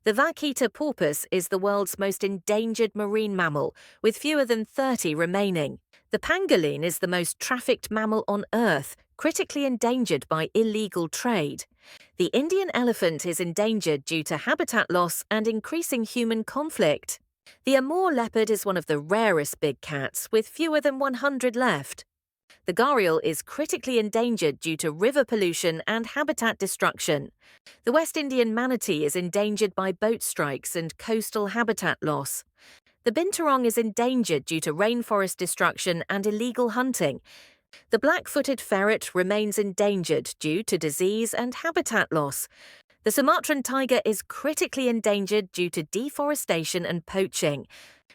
The vaquita porpoise is the world's most endangered marine mammal, with fewer than 30 remaining. The pangolin is the most trafficked mammal on Earth, critically endangered by illegal trade. The Indian elephant is endangered due to habitat loss and increasing human conflict. The Amur leopard is one of the rarest big cats, with fewer than 100 left. The gharial is critically endangered due to river pollution and habitat destruction. The West Indian manatee is endangered by boat strikes and coastal habitat loss. The binturong is endangered due to rainforest destruction and illegal hunting. The black-footed ferret remains endangered due to disease and habitat loss. The Sumatran tiger is critically endangered due to deforestation and poaching.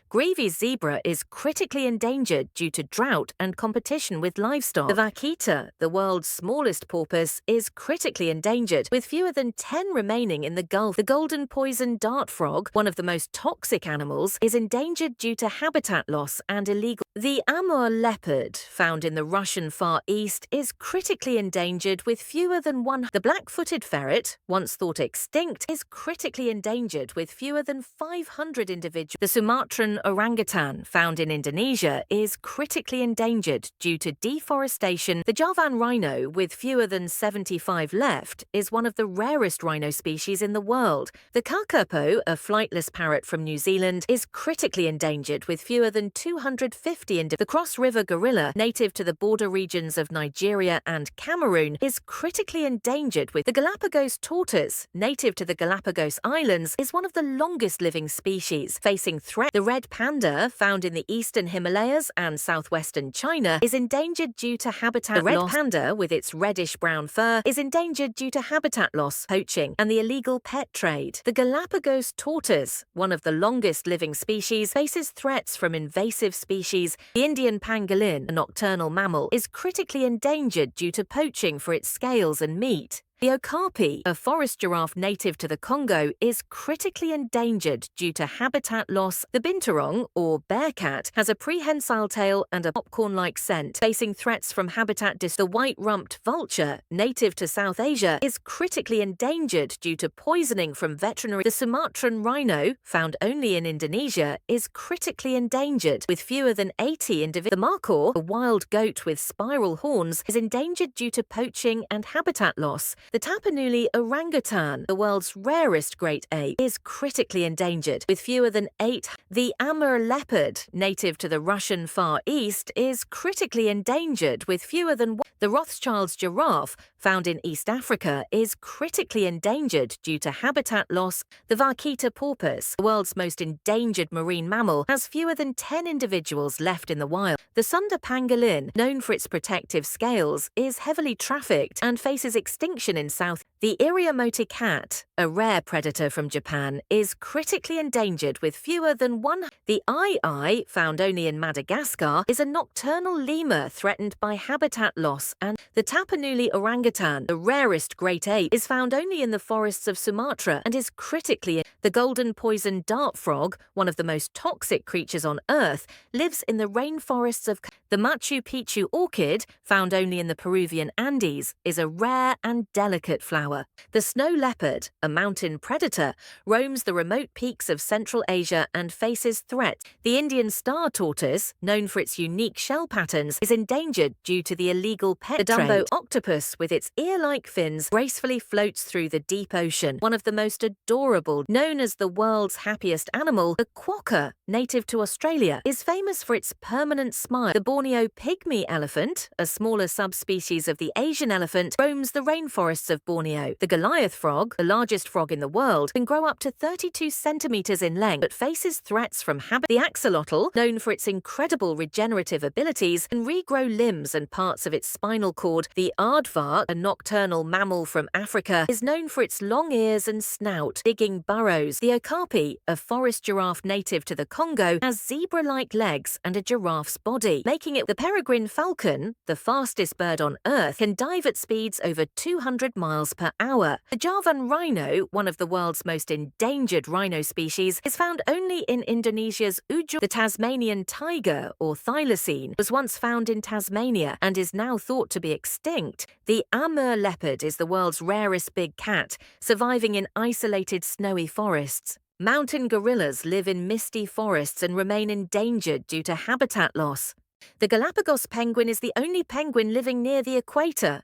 Grevy's zebra is critically endangered due to drought and competition with livestock. The vaquita, the world's smallest porpoise, is critically endangered, with fewer than 10 remaining in the Gulf. The golden poison dart frog, one of the most toxic animals, is endangered due to habitat loss and illegal. The Amur leopard, found in the Russian Far East, is critically endangered with fewer than one. The black-footed ferret, once thought extinct, is critically endangered with fewer than 500 individuals. The Sumatran orangutan, found in Indonesia, is critically endangered due to deforestation. The Javan rhino, with fewer than 75 left, is one of the rarest rhino species in the world. The kakapo, a flightless parrot from New Zealand, is critically endangered with fewer than 250 individuals. The cross-river gorilla, native to the border regions of Nigeria and Cameroon, is critically endangered with the Galapagos tortoise, native to the Galapagos Islands, is one of the longest living species, facing threat. The red panda, found in the eastern Himalayas and southwestern China, is endangered due to habitat loss. The red panda, with its reddish-brown fur, is endangered due to habitat loss, poaching, and the illegal pet trade. The Galapagos tortoise, one of the longest living species, faces threats from invasive species. The Indian pangolin, a nocturnal mammal, is critically endangered due to poaching for its scales and meat. The okapi, a forest giraffe native to the Congo, is critically endangered due to habitat loss. The binturong, or bearcat, has a prehensile tail and a popcorn-like scent, facing threats from habitat destruction. The white-rumped vulture, native to South Asia, is critically endangered due to poisoning from veterinary. The Sumatran rhino, found only in Indonesia, is critically endangered, with fewer than 80 individuals. The markhor, a wild goat with spiral horns, is endangered due to poaching and habitat loss. The Tapanuli orangutan, the world's rarest great ape, is critically endangered, with fewer than 8. The Amur leopard, native to the Russian Far East, is critically endangered, with fewer than 1. The Rothschild's giraffe, found in East Africa, is critically endangered due to habitat loss. The vaquita porpoise, the world's most endangered marine mammal, has fewer than 10 individuals left in the wild. The Sunda pangolin, known for its protective scales, is heavily trafficked and faces extinction in South. The Iriamote cat, a rare predator from Japan, is critically endangered with fewer than 1. The eye, found only in Madagascar, is a nocturnal lemur threatened by habitat loss, and the Tapanuli orangutan, the rarest great ape, is found only in the forests of Sumatra and is critically. The golden poison dart frog, one of the most toxic creatures on Earth, lives in the rainforests of. The Machu Picchu orchid, found only in the Peruvian Andes, is a rare and delicate flower. The snow leopard, a mountain predator, roams the remote peaks of Central Asia and faces threats. The Indian star tortoise, known for its unique shell patterns, is endangered due to the illegal pet trade. The Dumbo octopus, with its ear-like fins, gracefully floats through the deep ocean. One of the most adorable, known as the world's happiest animal, the quokka, native to Australia, is famous for its permanent smile. The Borneo pygmy elephant, a smaller subspecies of the Asian elephant, roams the rainforests of Borneo. The Goliath frog, the largest frog in the world, can grow up to 32 centimeters in length but faces threats from The axolotl, known for its incredible regenerative abilities, can regrow limbs and parts of its spinal cord. The aardvark, a nocturnal mammal from Africa, is known for its long ears and snout, digging burrows. The okapi, a forest giraffe native to the Congo, has zebra-like legs and a giraffe's body, making it. The peregrine falcon, the fastest bird on Earth, can dive at speeds over 200 miles per hour. The Javan rhino rhino, one of the world's most endangered rhino species, is found only in Indonesia's Ujung. The Tasmanian tiger, or thylacine, was once found in Tasmania and is now thought to be extinct. The Amur leopard is the world's rarest big cat, surviving in isolated snowy forests. Mountain gorillas live in misty forests and remain endangered due to habitat loss. The Galapagos penguin is the only penguin living near the equator.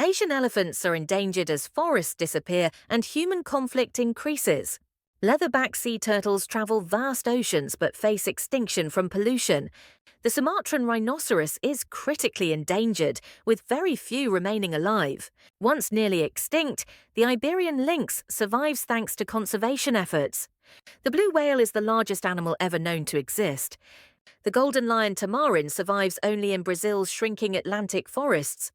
Asian elephants are endangered as forests disappear and human conflict increases. Leatherback sea turtles travel vast oceans but face extinction from pollution. The Sumatran rhinoceros is critically endangered, with very few remaining alive. Once nearly extinct, the Iberian lynx survives thanks to conservation efforts. The blue whale is the largest animal ever known to exist. The golden lion tamarin survives only in Brazil's shrinking Atlantic forests.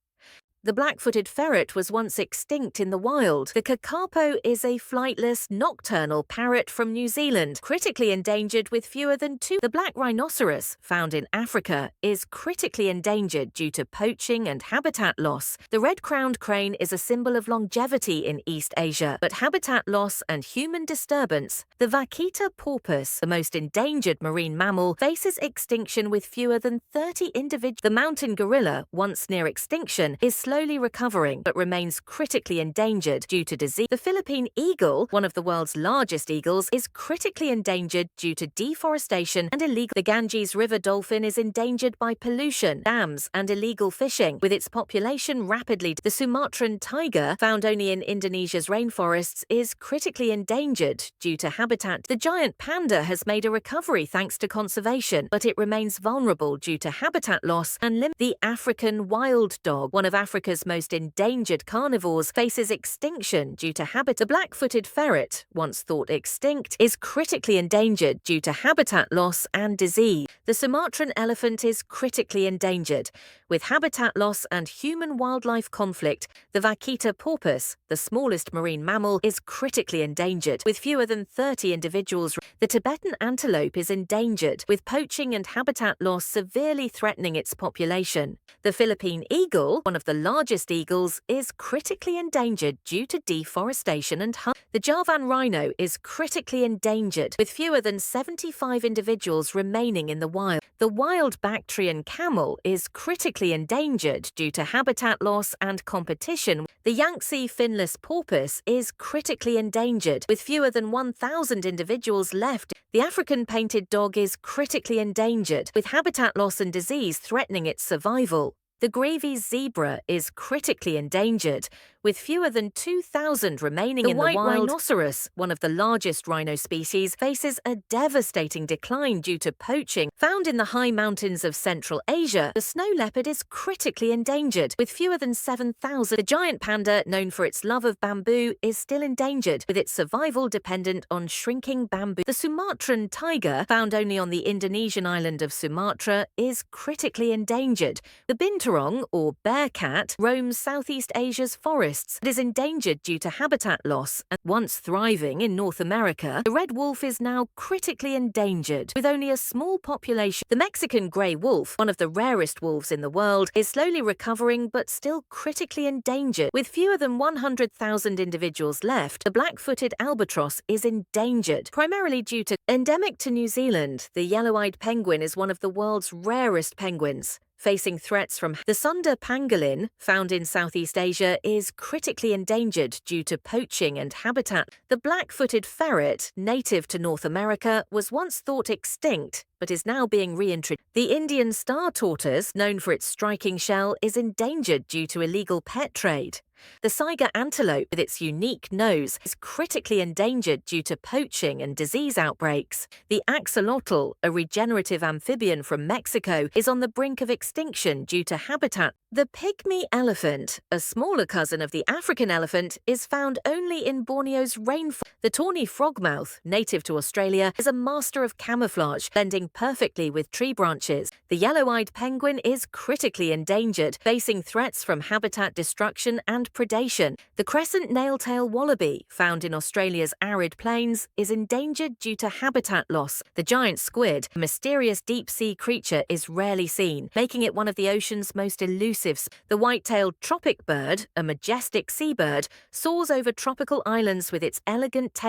The black-footed ferret was once extinct in the wild. The kakapo is a flightless, nocturnal parrot from New Zealand, critically endangered with fewer than 2. The black rhinoceros, found in Africa, is critically endangered due to poaching and habitat loss. The red-crowned crane is a symbol of longevity in East Asia, but habitat loss and human disturbance. The vaquita porpoise, the most endangered marine mammal, faces extinction with fewer than 30 individuals. The mountain gorilla, once near extinction, is slowly recovering but remains critically endangered due to disease. The Philippine eagle, one of the world's largest eagles, is critically endangered due to deforestation and illegal. The Ganges River dolphin is endangered by pollution, dams, and illegal fishing, with its population rapidly. The Sumatran tiger, found only in Indonesia's rainforests, is critically endangered due to habitat. The giant panda has made a recovery thanks to conservation, but it remains vulnerable due to habitat loss and limit. The African wild dog, one of Africa's most endangered carnivores, faces extinction due to habitat. The black-footed ferret, once thought extinct, is critically endangered due to habitat loss and disease. The Sumatran elephant is critically endangered. With habitat loss and human-wildlife conflict, the vaquita porpoise, the smallest marine mammal, is critically endangered, with fewer than 30 individuals. The Tibetan antelope is endangered, with poaching and habitat loss severely threatening its population. The Philippine eagle, one of the largest eagles, is critically endangered due to deforestation and hunting. The Javan rhino is critically endangered, with fewer than 75 individuals remaining in the wild. The wild Bactrian camel is critically endangered due to habitat loss and competition. The Yangtze finless porpoise is critically endangered, with fewer than 1,000 individuals left. The African painted dog is critically endangered, with habitat loss and disease threatening its survival. The Grevy's zebra is critically endangered, with fewer than 2,000 remaining in the wild. The white rhinoceros, one of the largest rhino species, faces a devastating decline due to poaching. Found in the high mountains of Central Asia, the snow leopard is critically endangered, with fewer than 7,000. The giant panda, known for its love of bamboo, is still endangered, with its survival dependent on shrinking bamboo. The Sumatran tiger, found only on the Indonesian island of Sumatra, is critically endangered. The binturong, or bear cat, roams Southeast Asia's forests. It is endangered due to habitat loss, and once thriving in North America, the red wolf is now critically endangered, with only a small population. The Mexican gray wolf, one of the rarest wolves in the world, is slowly recovering but still critically endangered. With fewer than 100,000 individuals left, the black-footed albatross is endangered, primarily due to endemic to New Zealand. The yellow-eyed penguin is one of the world's rarest penguins. Facing threats from the Sunda pangolin, found in Southeast Asia, is critically endangered due to poaching and habitat. The black-footed ferret, native to North America, was once thought extinct, but is now being reintroduced. The Indian star tortoise, known for its striking shell, is endangered due to illegal pet trade. The Saiga antelope, with its unique nose, is critically endangered due to poaching and disease outbreaks. The axolotl, a regenerative amphibian from Mexico, is on the brink of extinction due to habitat. The pygmy elephant, a smaller cousin of the African elephant, is found only in Borneo's rainforest. The tawny frogmouth, native to Australia, is a master of camouflage, blending perfectly with tree branches. The yellow-eyed penguin is critically endangered, facing threats from habitat destruction and predation. The crescent nail-tail wallaby, found in Australia's arid plains, is endangered due to habitat loss. The giant squid, a mysterious deep-sea creature, is rarely seen, making it one of the ocean's most elusive elusive. The white-tailed tropic bird, a majestic seabird, soars over tropical islands with its elegant tail.